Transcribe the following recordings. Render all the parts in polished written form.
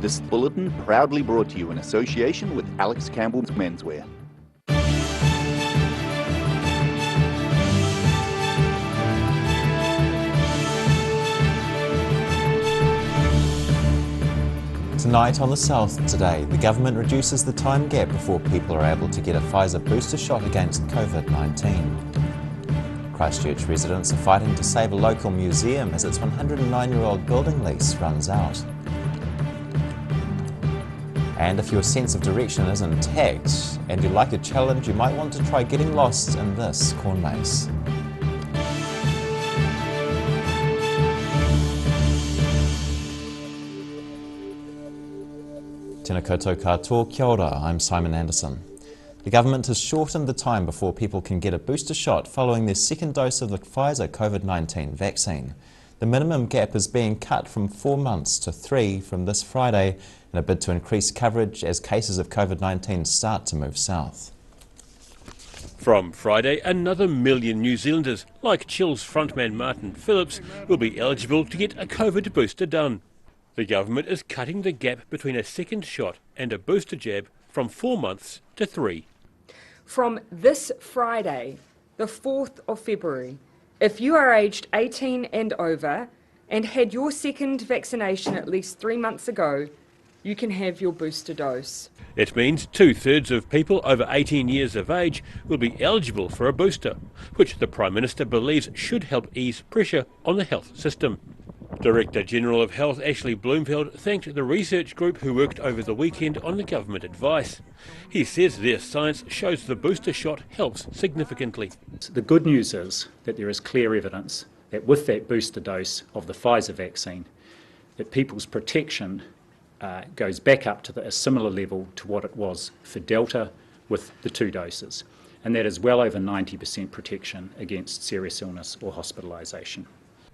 This bulletin proudly brought to you in association with Alex Campbell's Menswear. Tonight on The South Today, the government reduces the time gap before people are able to get a Pfizer booster shot against COVID-19. Christchurch residents are fighting to save a local museum as its 109-year-old building lease runs out. And if your sense of direction is intact and you like a challenge, you might want to try getting lost in this corn maze. Tēnā koutou katoa, kia ora, I'm Simon Anderson. The government has shortened the time before people can get a booster shot following their second dose of the Pfizer COVID-19 vaccine. The minimum gap is being cut from 4 months to 3 from this Friday in a bid to increase coverage as cases of COVID-19 start to move south. From Friday, another million New Zealanders, like Chill's frontman Martin Phillips, will be eligible to get a COVID booster done. The government is cutting the gap between a second shot and a booster jab from 4 months to 3. From this Friday, the 4th of February, if you are aged 18 and over and had your second vaccination at least 3 months ago, you can have your booster dose. It means 2/3 of people over 18 years of age will be eligible for a booster, which the Prime Minister believes should help ease pressure on the health system. Director General of Health Ashley Bloomfield thanked the research group who worked over the weekend on the government advice. He says their science shows the booster shot helps significantly. The good news is that there is clear evidence that with that booster dose of the Pfizer vaccine, that people's protection goes back up to a similar level to what it was for Delta with the 2 doses. And that is well over 90% protection against serious illness or hospitalisation.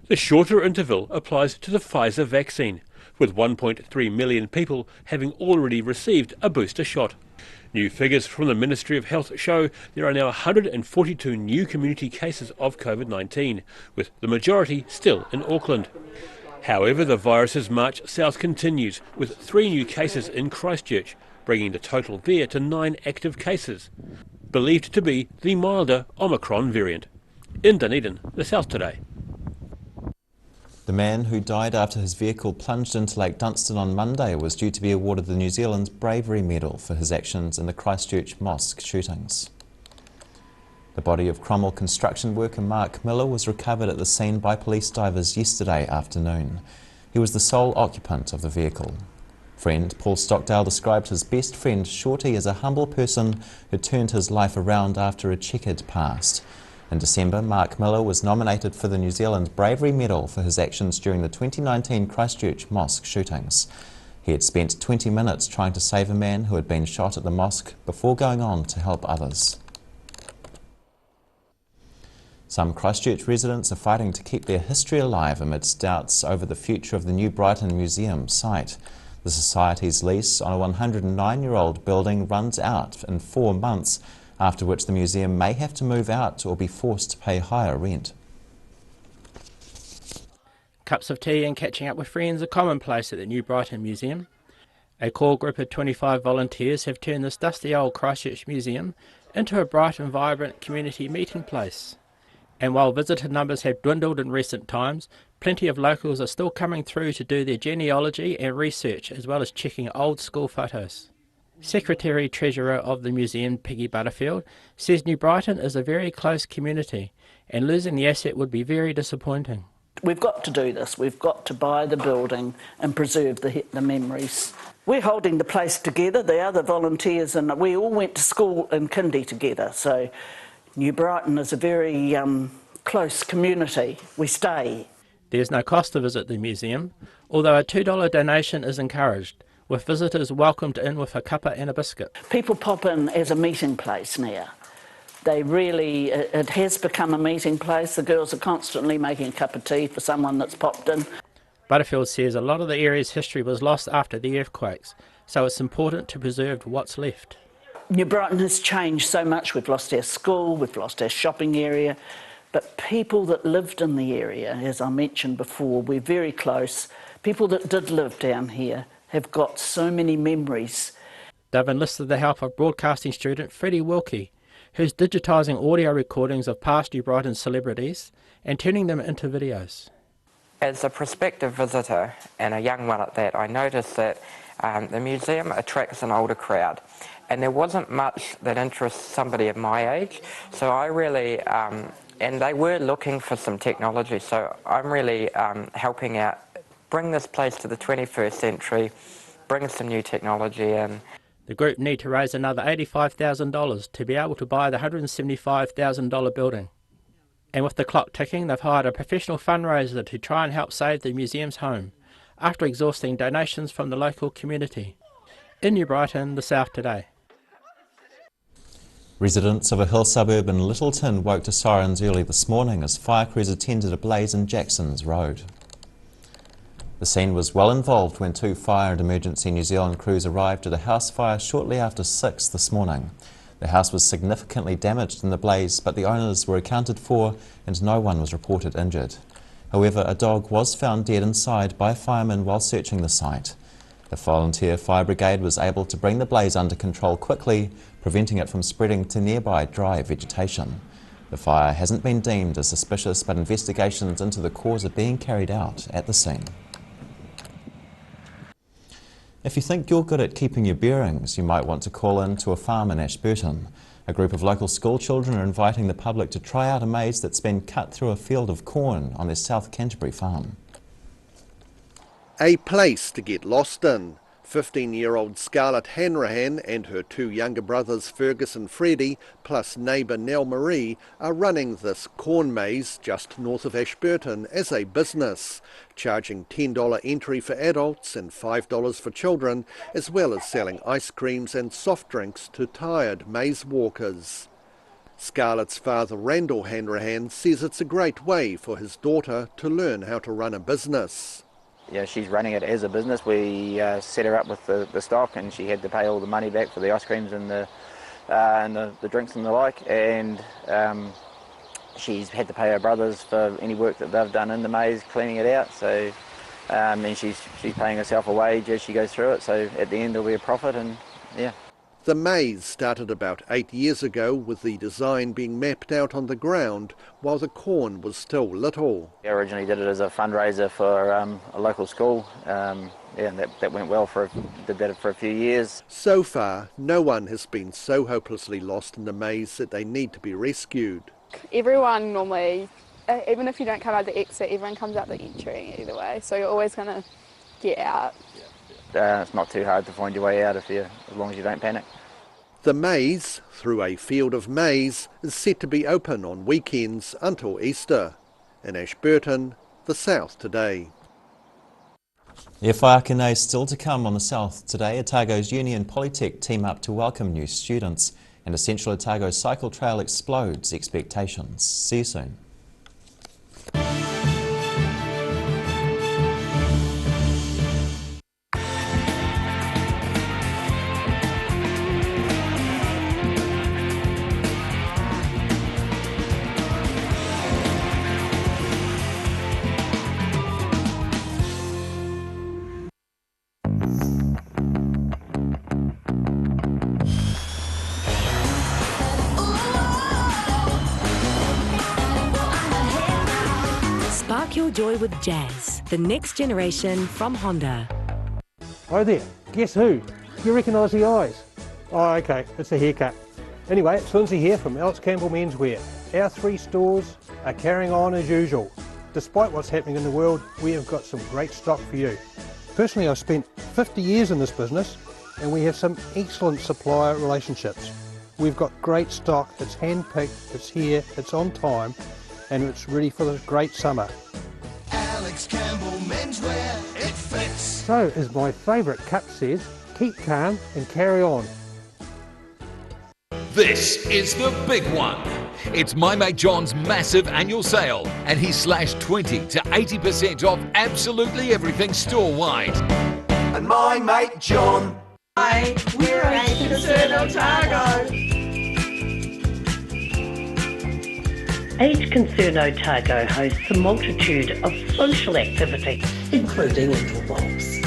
The shorter interval applies to the Pfizer vaccine, with 1.3 million people having already received a booster shot. New figures from the Ministry of Health show there are now 142 new community cases of COVID-19, with the majority still in Auckland. However, the virus's march south continues, with 3 new cases in Christchurch, bringing the total there to 9 active cases, believed to be the milder Omicron variant. In Dunedin, The South Today. The man who died after his vehicle plunged into Lake Dunstan on Monday was due to be awarded the New Zealand's Bravery Medal for his actions in the Christchurch mosque shootings. The body of Cromwell construction worker Mark Miller was recovered at the scene by police divers yesterday afternoon. He was the sole occupant of the vehicle. Friend Paul Stockdale described his best friend Shorty as a humble person who turned his life around after a checkered past. In December, Mark Miller was nominated for the New Zealand Bravery Medal for his actions during the 2019 Christchurch mosque shootings. He had spent 20 minutes trying to save a man who had been shot at the mosque before going on to help others. Some Christchurch residents are fighting to keep their history alive amidst doubts over the future of the New Brighton Museum site. The Society's lease on a 109-year-old building runs out in 4 months, after which the museum may have to move out or be forced to pay higher rent. Cups of tea and catching up with friends are commonplace at the New Brighton Museum. A core group of 25 volunteers have turned this dusty old Christchurch museum into a bright and vibrant community meeting place. And while visitor numbers have dwindled in recent times, plenty of locals are still coming through to do their genealogy and research, as well as checking old school photos. Secretary-Treasurer of the museum, Peggy Butterfield, says New Brighton is a very close community and losing the asset would be very disappointing. We've got to do this. We've got to buy the building and preserve the memories. We're holding the place together, the other volunteers, and we all went to school in kindy together. So New Brighton is a very close community. We stay. There's no cost to visit the museum, although a $2 donation is encouraged, with visitors welcomed in with a cuppa and a biscuit. People pop in as a meeting place now. It has become a meeting place. The girls are constantly making a cup of tea for someone that's popped in. Butterfield says a lot of the area's history was lost after the earthquakes, so it's important to preserve what's left. New Brighton has changed so much. We've lost our school, we've lost our shopping area, But people that lived in the area, as I mentioned before, we're very close. People that did live down here have got so many memories. They've enlisted the help of broadcasting student Freddie Wilkie, who's digitising audio recordings of past New Brighton celebrities and turning them into videos. As a prospective visitor, and a young one at that, I noticed that the museum attracts an older crowd, and there wasn't much that interests somebody of my age, so I really, and they were looking for some technology, so I'm really helping out, bring this place to the 21st century, bring some new technology in. The group need to raise another $85,000 to be able to buy the $175,000 building. And with the clock ticking, they've hired a professional fundraiser to try and help save the museum's home, after exhausting donations from the local community. In New Brighton, The South Today. Residents of a hill suburb in Littleton woke to sirens early this morning as fire crews attended a blaze in Jackson's Road. The scene was well involved when 2 Fire and Emergency New Zealand crews arrived at a house fire shortly after 6 this morning. The house was significantly damaged in the blaze, but the owners were accounted for and no one was reported injured. However, a dog was found dead inside by firemen while searching the site. The volunteer fire brigade was able to bring the blaze under control quickly, preventing it from spreading to nearby dry vegetation. The fire hasn't been deemed as suspicious, but investigations into the cause are being carried out at the scene. If you think you're good at keeping your bearings, you might want to call in to a farm in Ashburton. A group of local school children are inviting the public to try out a maze that's been cut through a field of corn on their South Canterbury farm. A place to get lost in. 15-year-old Scarlett Hanrahan and her 2 younger brothers Fergus and Freddie, plus neighbour Nell Marie, are running this corn maze just north of Ashburton as a business, charging $10 entry for adults and $5 for children, as well as selling ice creams and soft drinks to tired maze walkers. Scarlett's father Randall Hanrahan says it's a great way for his daughter to learn how to run a business. Yeah, she's running it as a business. We set her up with the stock, and she had to pay all the money back for the ice creams and the drinks and the like, and she's had to pay her brothers for any work that they've done in the maze, cleaning it out. So, and she's paying herself a wage as she goes through it. So at the end there'll be a profit, and yeah. The maze started about 8 years ago, with the design being mapped out on the ground while the corn was still little. I originally did it as a fundraiser for a local school. Yeah, and that went well. Did that for a few years. So far, no one has been so hopelessly lost in the maze that they need to be rescued. Everyone normally, even if you don't come out the exit, everyone comes out the entry either way, so you're always going to get out. It's not too hard to find your way out as long as you don't panic. The maze, through a field of maize, is set to be open on weekends until Easter. In Ashburton, The South Today. E whākene still to come on The South Today. Otago's Uni and Polytech team up to welcome new students, and a Central Otago cycle trail explodes expectations. See you soon. Spark your joy with Jazz, the next generation from Honda. Hi there, guess who? You recognise the eyes? Oh, okay, it's a haircut. Anyway, it's Lindsay here from Campbell's Menswear. Our 3 stores are carrying on as usual. Despite what's happening in the world, we have got some great stock for you. Personally, I've spent 50 years in this business, and we have some excellent supplier relationships. We've got great stock, it's hand-picked, it's here, it's on time, and it's ready for this great summer. Alex Campbell Menswear, it fits. So, as my favourite cup says, keep calm and carry on. This is the big one. It's my mate John's massive annual sale, and he slashed 20 to 80% off absolutely everything store-wide. And my mate John. Hi, we're 80% Otago. Age Concern Otago hosts a multitude of social activities, including intervals.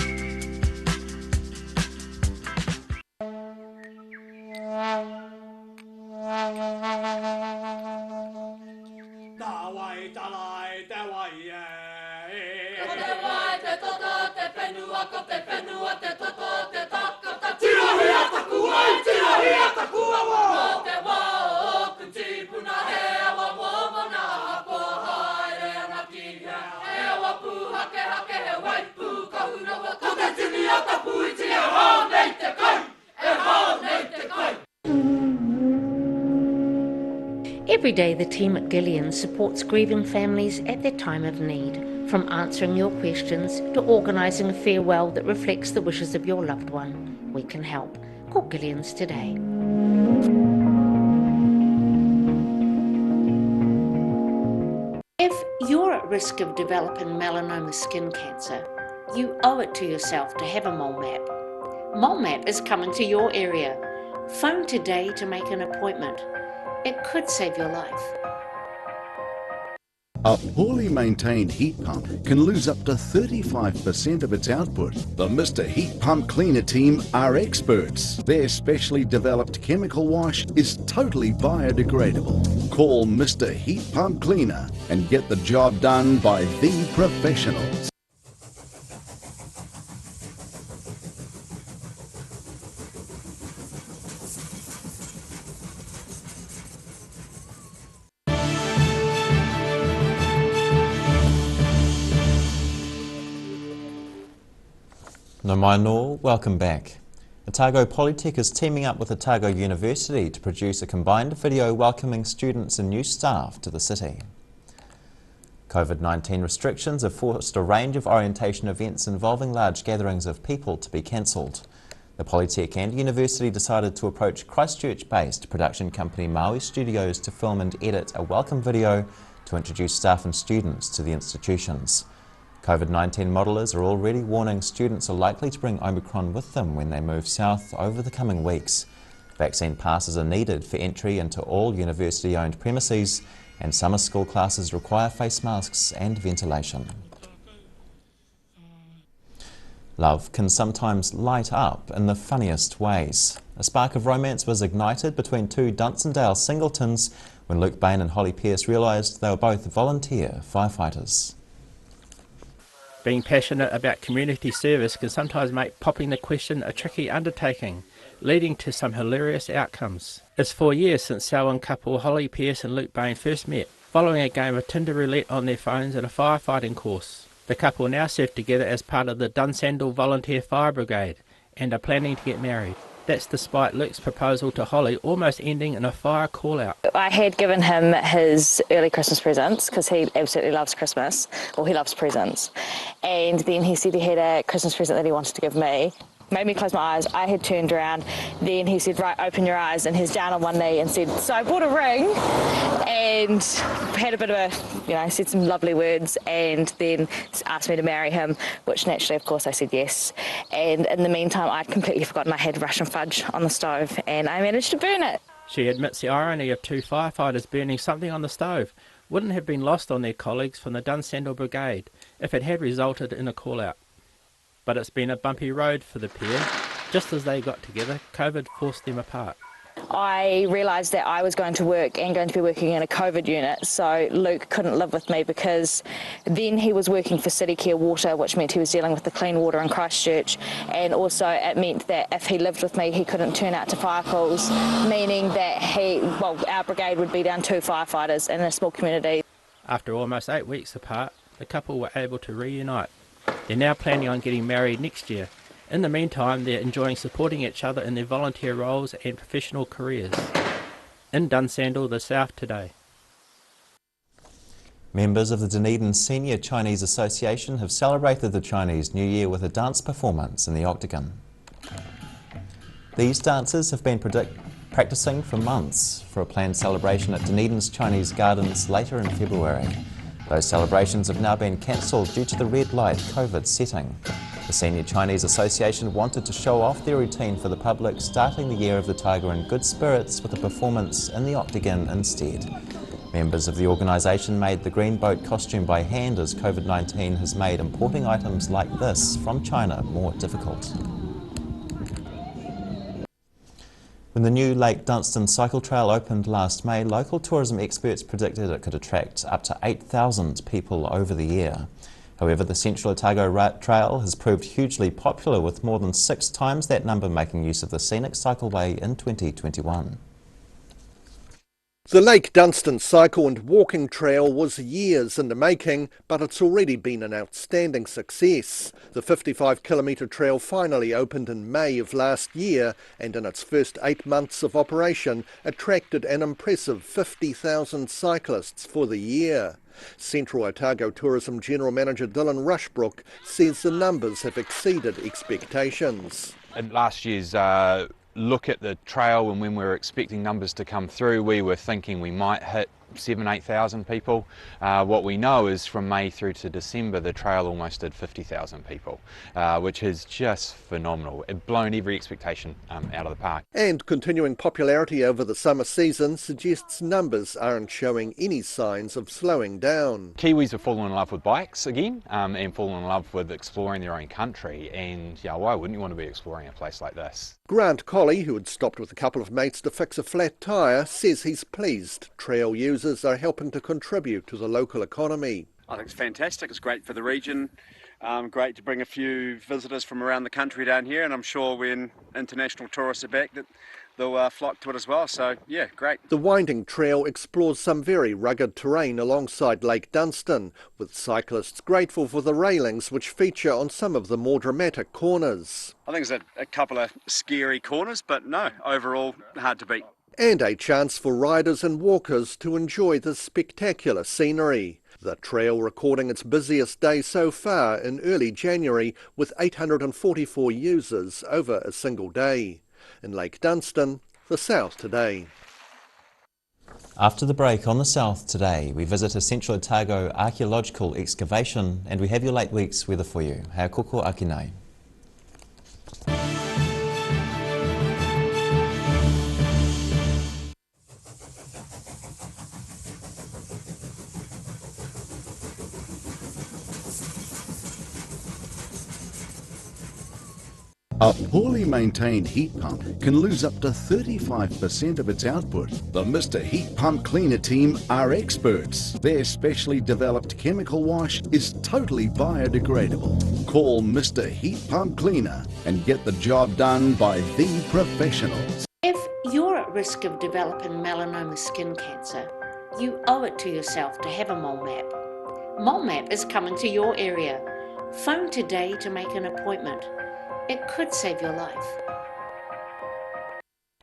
Every day the team at Gillian supports grieving families at their time of need, from answering your questions to organising a farewell that reflects the wishes of your loved one. We can help. Call Gillian's today. If you're at risk of developing melanoma skin cancer, you owe it to yourself to have a mole map. Mole map is coming to your area. Phone today to make an appointment. It could save your life. A poorly maintained heat pump can lose up to 35% of its output. The Mr. Heat Pump Cleaner team are experts. Their specially developed chemical wash is totally biodegradable. Call Mr. Heat Pump Cleaner and get the job done by the professionals. No mai no, welcome back. Otago Polytech is teaming up with Otago University to produce a combined video welcoming students and new staff to the city. COVID-19 restrictions have forced a range of orientation events involving large gatherings of people to be cancelled. The Polytech and University decided to approach Christchurch-based production company Maui Studios to film and edit a welcome video to introduce staff and students to the institutions. COVID-19 modellers are already warning students are likely to bring Omicron with them when they move south over the coming weeks. Vaccine passes are needed for entry into all university-owned premises, and summer school classes require face masks and ventilation. Love can sometimes light up in the funniest ways. A spark of romance was ignited between two Dunsandale singletons when Luke Bain and Holly Pearce realised they were both volunteer firefighters. Being passionate about community service can sometimes make popping the question a tricky undertaking, leading to some hilarious outcomes. It's 4 years since Selwyn couple Holly Pearce and Luke Bain first met, following a game of Tinder roulette on their phones at a firefighting course. The couple now serve together as part of the Dunsandle Volunteer Fire Brigade and are planning to get married. That's despite Luke's proposal to Holly almost ending in a fire call-out. I had given him his early Christmas presents because he absolutely loves Christmas, or he loves presents. And then he said he had a Christmas present that he wanted to give me. Made me close my eyes. I had turned around. Then he said, right, open your eyes. And he's down on one knee and said, so I bought a ring and had a bit of a, said some lovely words and then asked me to marry him, which naturally, of course, I said yes. And in the meantime, I'd completely forgotten I had Russian fudge on the stove and I managed to burn it. She admits the irony of two firefighters burning something on the stove wouldn't have been lost on their colleagues from the Dunsandle Brigade if it had resulted in a call-out. But it's been a bumpy road for the pair. Just as they got together, COVID forced them apart. I realised that I was going to work and going to be working in a COVID unit, so Luke couldn't live with me because then he was working for City Care Water, which meant he was dealing with the clean water in Christchurch, and also it meant that if he lived with me he couldn't turn out to fire calls, meaning that our brigade would be down 2 firefighters in a small community. After almost 8 weeks apart, the couple were able to reunite. They're now planning on getting married next year. In the meantime, they're enjoying supporting each other in their volunteer roles and professional careers. In Dunsandle, the South today. Members of the Dunedin Senior Chinese Association have celebrated the Chinese New Year with a dance performance in the Octagon. These dancers have been practicing for months for a planned celebration at Dunedin's Chinese Gardens later in February. Those celebrations have now been cancelled due to the red light COVID setting. The Senior Chinese Association wanted to show off their routine for the public, starting the Year of the Tiger in good spirits with a performance in the Octagon instead. Members of the organisation made the green boat costume by hand as COVID-19 has made importing items like this from China more difficult. When the new Lake Dunstan cycle trail opened last May, local tourism experts predicted it could attract up to 8,000 people over the year. However, the Central Otago Trail has proved hugely popular, with more than 6 times that number making use of the scenic cycleway in 2021. The Lake Dunstan cycle and walking trail was years in the making, but it's already been an outstanding success. The 55-kilometre trail finally opened in May of last year, and in its first 8 months of operation attracted an impressive 50,000 cyclists for the year. Central Otago Tourism General Manager Dylan Rushbrook says the numbers have exceeded expectations. In last year's look at the trail, and when we were expecting numbers to come through, we were thinking we might hit 7,000-8,000 people. What we know is from May through to December the trail almost did 50,000 people, which is just phenomenal. It's blown every expectation out of the park. And continuing popularity over the summer season suggests numbers aren't showing any signs of slowing down. Kiwis have fallen in love with bikes again, and fallen in love with exploring their own country, and yeah, why wouldn't you want to be exploring a place like this? Grant Colley, who had stopped with a couple of mates to fix a flat tyre, says he's pleased trail users are helping to contribute to the local economy. I think it's fantastic. It's great for the region, great to bring a few visitors from around the country down here, and I'm sure when international tourists are back that they'll flock to it as well, so yeah, great. The winding trail explores some very rugged terrain alongside Lake Dunstan, with cyclists grateful for the railings which feature on some of the more dramatic corners. I think there's a couple of scary corners, but no, overall hard to beat. And a chance for riders and walkers to enjoy the spectacular scenery. The trail recording its busiest day so far in early January, with 844 users over a single day. In Lake Dunstan, the South Today. After the break on the South Today, we visit a Central Otago archaeological excavation, and we have your late week's weather for you. Hea koko aki nei. A poorly maintained heat pump can lose up to 35% of its output. The Mr. Heat Pump Cleaner team are experts. Their specially developed chemical wash is totally biodegradable. Call Mr. Heat Pump Cleaner and get the job done by the professionals. If you're at risk of developing melanoma skin cancer, you owe it to yourself to have a mole map. Mole map is coming to your area. Phone today to make an appointment. It could save your life.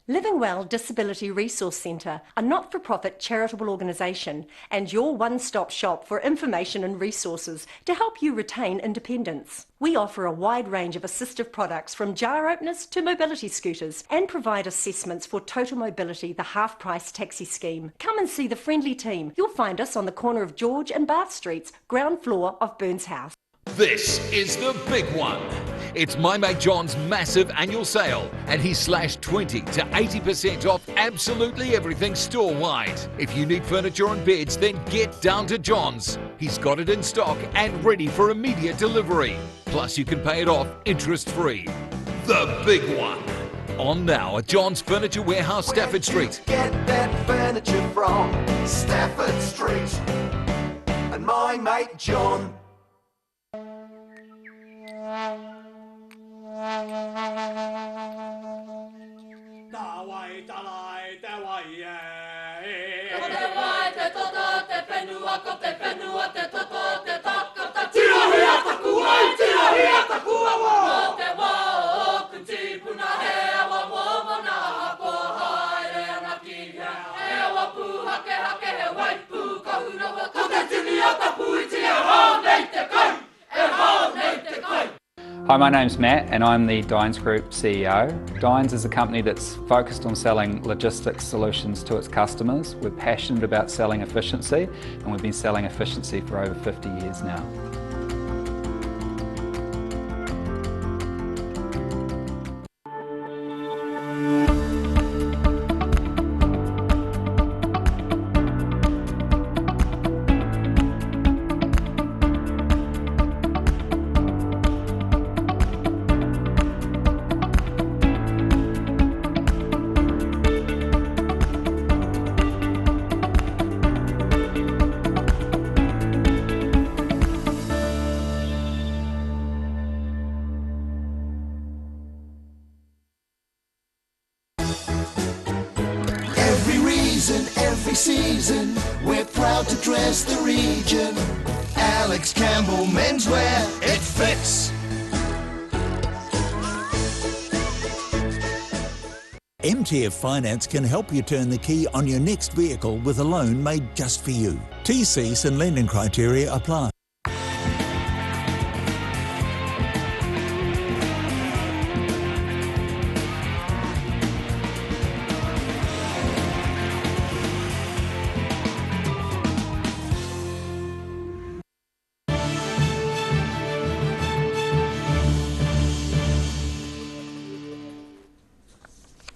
Livingwell Disability Resource Centre, a not-for-profit charitable organisation and your one-stop shop for information and resources to help you retain independence. We offer a wide range of assistive products from jar openers to mobility scooters and provide assessments for Total Mobility, the half-price taxi scheme. Come and see the friendly team. You'll find us on the corner of George and Bath Streets, ground floor of Burns House. This is the big one. It's my mate John's massive annual sale, and he's slashed 20 to 80% off absolutely everything store-wide. If you need furniture and beds, then get down to John's. He's got it in stock and ready for immediate delivery. Plus you can pay it off interest-free. The big one. On now at John's Furniture Warehouse, Stafford Street. Get that furniture from Stafford Street. And my mate John. Hi, my name's Matt and I'm the Dines Group CEO. Dines is a company that's focused on selling logistics solutions to its customers. We're passionate about selling efficiency, and we've been selling efficiency for over 50 years now. coffee season, we're proud to dress the region. Alex Campbell Menswear, it fits. MTF Finance can help you turn the key on your next vehicle with a loan made just for you. TCs and lending criteria apply.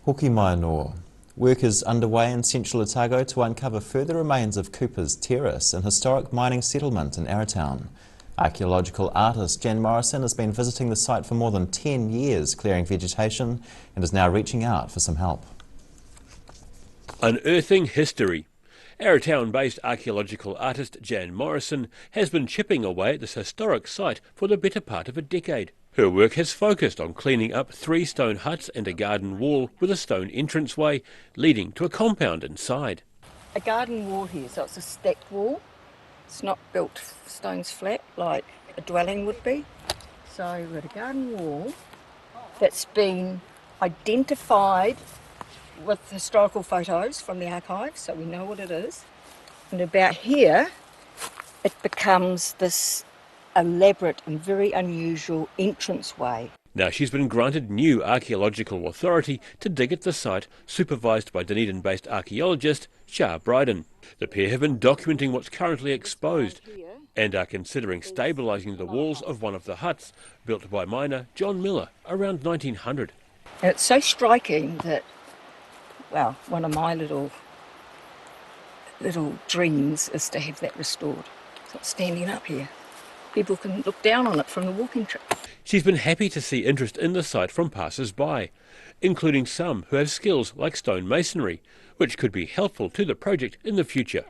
Hoki mai noa. Work is underway in central Otago to uncover further remains of Cooper's Terrace, an historic mining settlement in Arrowtown. Archaeological artist Jan Morrison has been visiting the site for more than 10 years, clearing vegetation, and is now reaching out for some help. Unearthing history. Arrowtown-based archaeological artist Jan Morrison has been chipping away at this historic site for the better part of a decade. Her work has focused on cleaning up 3 stone huts and a garden wall with a stone entranceway leading to a compound inside. A garden wall here, so it's a stacked wall. It's not built stones flat like a dwelling would be. So we've got a garden wall that's been identified with historical photos from the archives, so we know what it is. And about here, it becomes this elaborate and very unusual entranceway. Now she's been granted new archaeological authority to dig at the site, supervised by Dunedin-based archaeologist Shah Bryden. The pair have been documenting what's currently exposed and are considering stabilising the walls of one of the huts built by miner John Miller around 1900. And it's so striking that, well, one of my little dreams is to have that restored. So it's standing up here. People can look down on it from the walking track. She's been happy to see interest in the site from passers-by, including some who have skills like stone masonry, which could be helpful to the project in the future.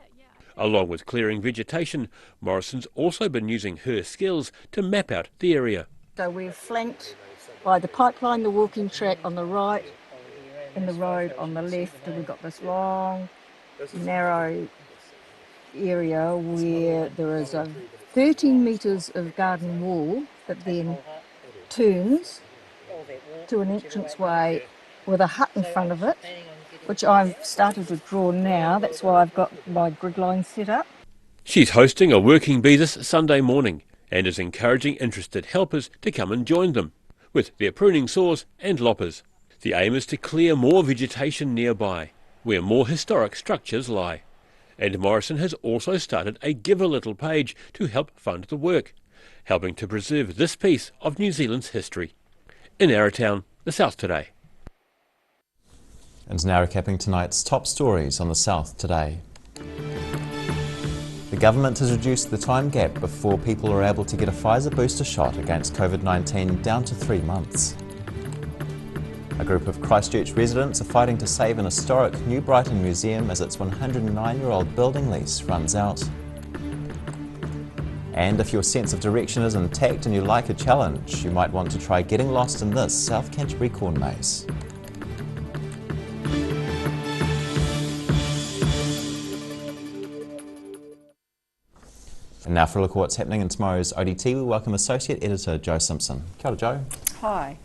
Along with clearing vegetation, Morrison's also been using her skills to map out the area. So we're flanked by the pipeline, the walking track on the right, and the road on the left, and we've got this long, narrow area where there is a 13 metres of garden wall that then turns to an entranceway with a hut in front of it, which I've started to draw now. That's why I've got my grid line set up. She's hosting a working bee this Sunday morning and is encouraging interested helpers to come and join them with their pruning saws and loppers. The aim is to clear more vegetation nearby, where more historic structures lie. And Morrison has also started a Give a Little page to help fund the work, helping to preserve this piece of New Zealand's history. In Arrowtown, the South Today. And now recapping tonight's top stories on the South Today. The government has reduced the time gap before people are able to get a Pfizer booster shot against COVID-19 down to 3 months. A group of Christchurch residents are fighting to save an historic New Brighton museum as its 109-year-old building lease runs out. And if your sense of direction is intact and you like a challenge, you might want to try getting lost in this South Canterbury corn maze. And now for a look at what's happening in tomorrow's ODT, we welcome Associate Editor Joe Simpson. Kia ora, Joe. Hi.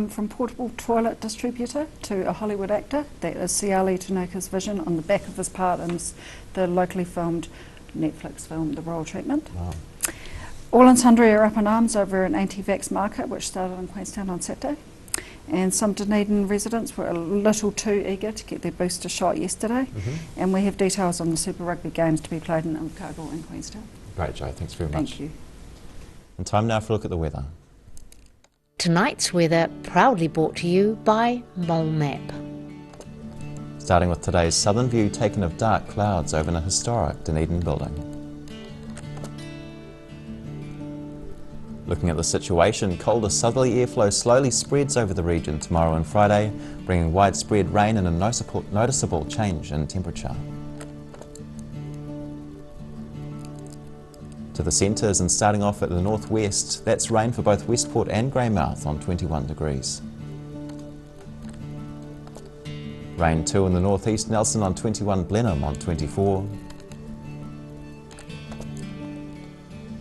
From portable toilet distributor to a Hollywood actor, that is Siali Tanuka's vision. On the back of his part is the locally filmed Netflix film, The Royal Treatment. Wow. All and sundry are up in arms over an anti-vax market which started in Queenstown on Saturday. And some Dunedin residents were a little too eager to get their booster shot yesterday. And we have details on the Super Rugby games to be played in Invercargill and Queenstown. Great, Joe. Thanks very much. Thank you. And time now for a look at the weather. Tonight's weather proudly brought to you by Mole Map. Starting with today's southern view taken of dark clouds over a historic Dunedin building. Looking at the situation, colder southerly airflow slowly spreads over the region tomorrow and Friday, bringing widespread rain and a noticeable change in temperature. To the centres and starting off at the northwest, that's rain for both Westport and Greymouth on 21 degrees. Rain 2 in the northeast, Nelson on 21, Blenheim on 24.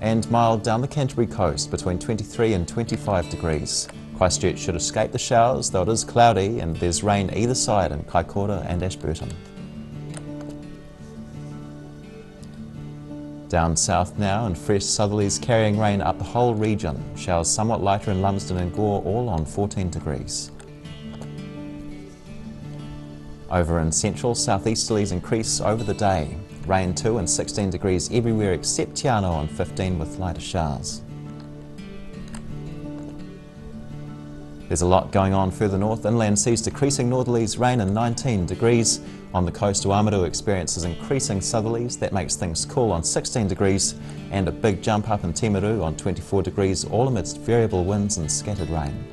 And mild down the Canterbury coast between 23 and 25 degrees. Christchurch should escape the showers, though it is cloudy and there's rain either side in Kaikoura and Ashburton. Down south now, and fresh southerlies carrying rain up the whole region. Showers somewhat lighter in Lumsden and Gore, all on 14 degrees. Over in central, southeasterlies increase over the day. Rain 2 and 16 degrees everywhere except Te Anau on 15 with lighter showers. There's a lot going on further north. Inland seas decreasing northerlies, rain and 19 degrees. On the coast, Oamaru experiences increasing southerlies. That makes things cool on 16 degrees, and a big jump up in Timaru on 24 degrees, all amidst variable winds and scattered rain.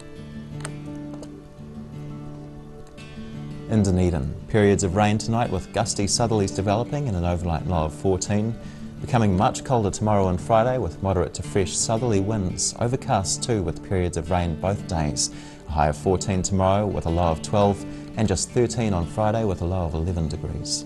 In Dunedin, periods of rain tonight with gusty southerlies developing and an overnight low of 14. Becoming much colder tomorrow and Friday with moderate to fresh southerly winds. Overcast too with periods of rain both days. A high of 14 tomorrow with a low of 12 and just 13 on Friday with a low of 11 degrees.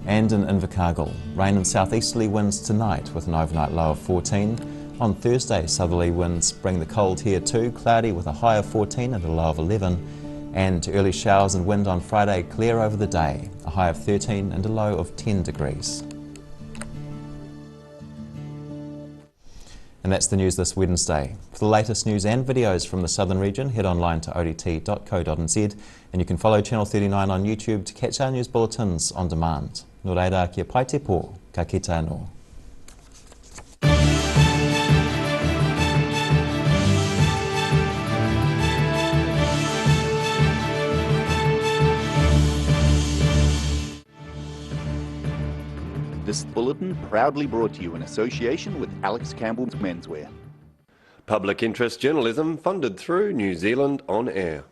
And in Invercargill, rain and southeasterly winds tonight with an overnight low of 14. On Thursday, southerly winds bring the cold here too, cloudy with a high of 14 and a low of 11. And early showers and wind on Friday, clear over the day, a high of 13 and a low of 10 degrees. And that's the news this Wednesday. For the latest news and videos from the southern region, head online to odt.co.nz, and you can follow Channel 39 on YouTube to catch our news bulletins on demand. Nō reira, kia pai te pō, ka kite anō. This bulletin proudly brought to you in association with Alex Campbell's Menswear. Public interest journalism funded through New Zealand On Air.